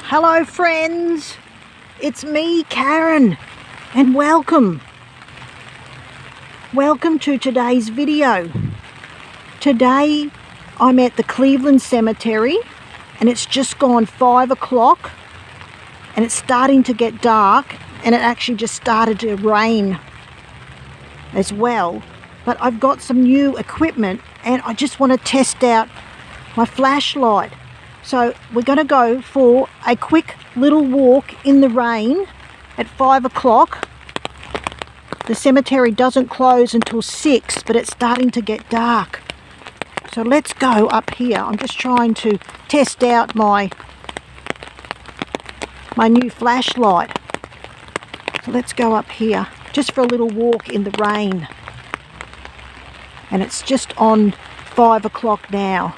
Hello friends, it's me Karen and welcome to today's video. Today I'm at the Cleveland Cemetery and it's just gone 5 o'clock and it's starting to get dark, and it actually just started to rain as well. But I've got some new equipment and I just want to test out my flashlight. So we're going to go for a quick little walk in the rain at 5 o'clock. The cemetery doesn't close until 6, but it's starting to get dark. So let's go up here. I'm just trying to test out my new flashlight. So let's go up here just for a little walk in the rain. And it's just on 5 o'clock now.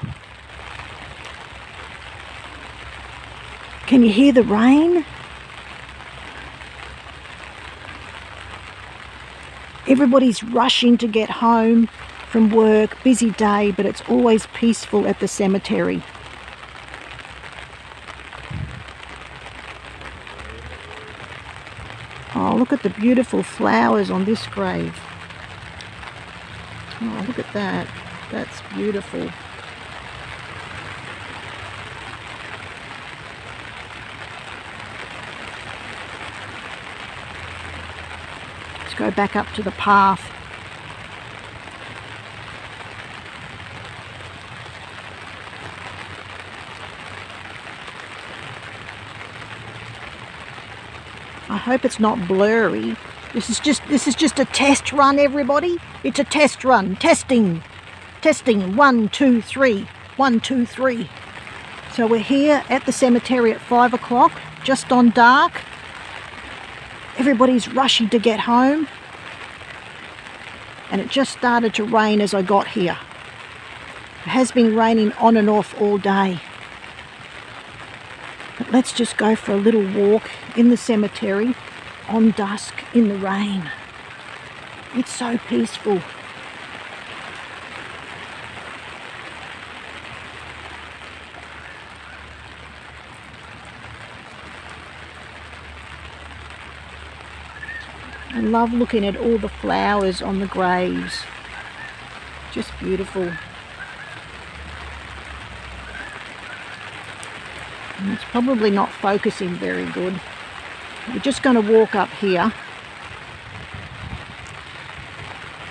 Can you hear the rain? Everybody's rushing to get home from work, busy day, but it's always peaceful at the cemetery. Oh, look at the beautiful flowers on this grave. Oh, look at that. That's beautiful. Let's go back up to the path. I hope it's not blurry. This is just a test run, everybody. It's a test run. Testing. 1, 2, 3. 1, 2, 3. So we're here at the cemetery at 5 o'clock, just on dark. Everybody's rushing to get home. And it just started to rain as I got here. It has been raining on and off all day. But let's just go for a little walk in the cemetery on dusk in the rain. It's so peaceful. I love looking at all the flowers on the graves. Just beautiful. And it's probably not focusing very good. We're just going to walk up here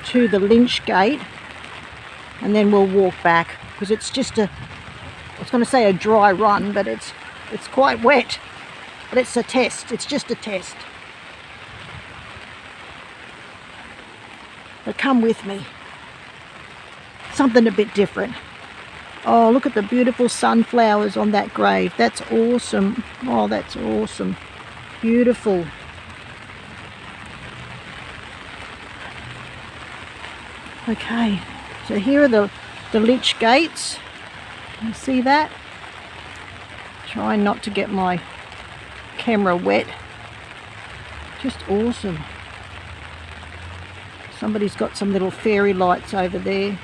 to the Lynch Gate and then we'll walk back, because it's just I was going to say a dry run, but it's quite wet. But it's a test. It's just a test. But come with me. Something a bit different. Oh, look at the beautiful sunflowers on that grave. That's awesome. Oh, that's awesome. Beautiful. Okay, so here are the Lynch Gates. You see that? Trying not to get my camera wet. Just awesome. Somebody's got some little fairy lights over there.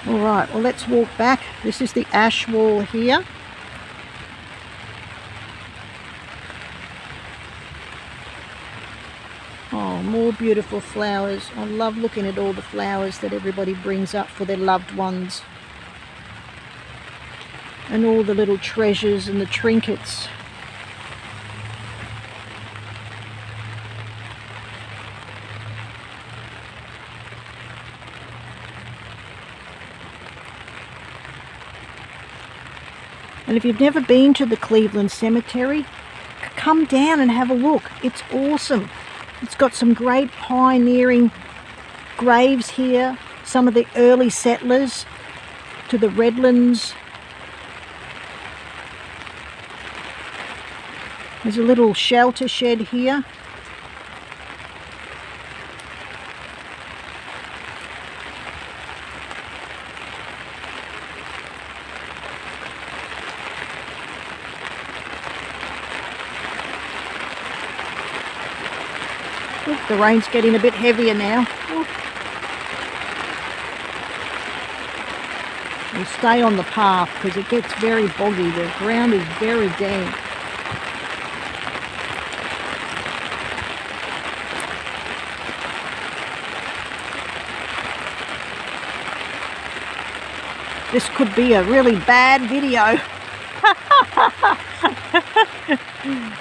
Alright, well let's walk back. This is the ash wall here. Oh, more beautiful flowers. I love looking at all the flowers that everybody brings up for their loved ones. And all the little treasures and the trinkets. And if you've never been to the Cleveland Cemetery, come down and have a look. It's awesome. It's got some great pioneering graves here. Some of the early settlers to the Redlands. There's a little shelter shed here. Oh, the rain's getting a bit heavier now. Oh. We'll stay on the path because it gets very boggy. The ground is very damp. This could be a really bad video.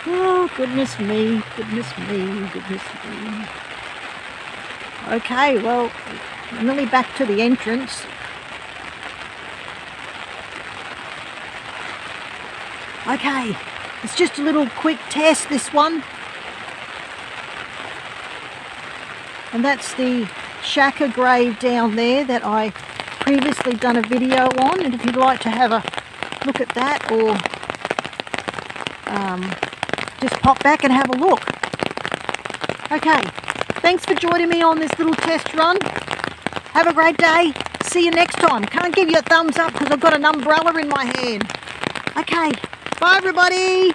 Oh, goodness me, goodness me, goodness me. Okay, well, I'm nearly back to the entrance. Okay, it's just a little quick test, this one. And that's the Shaka grave down there that I previously done a video on, and if you'd like to have a look at that, or just pop back and have a look. Okay, thanks for joining me on this little test run. Have a great day. See you next time. Can't give you a thumbs up because I've got an umbrella in my hand. Okay, bye everybody.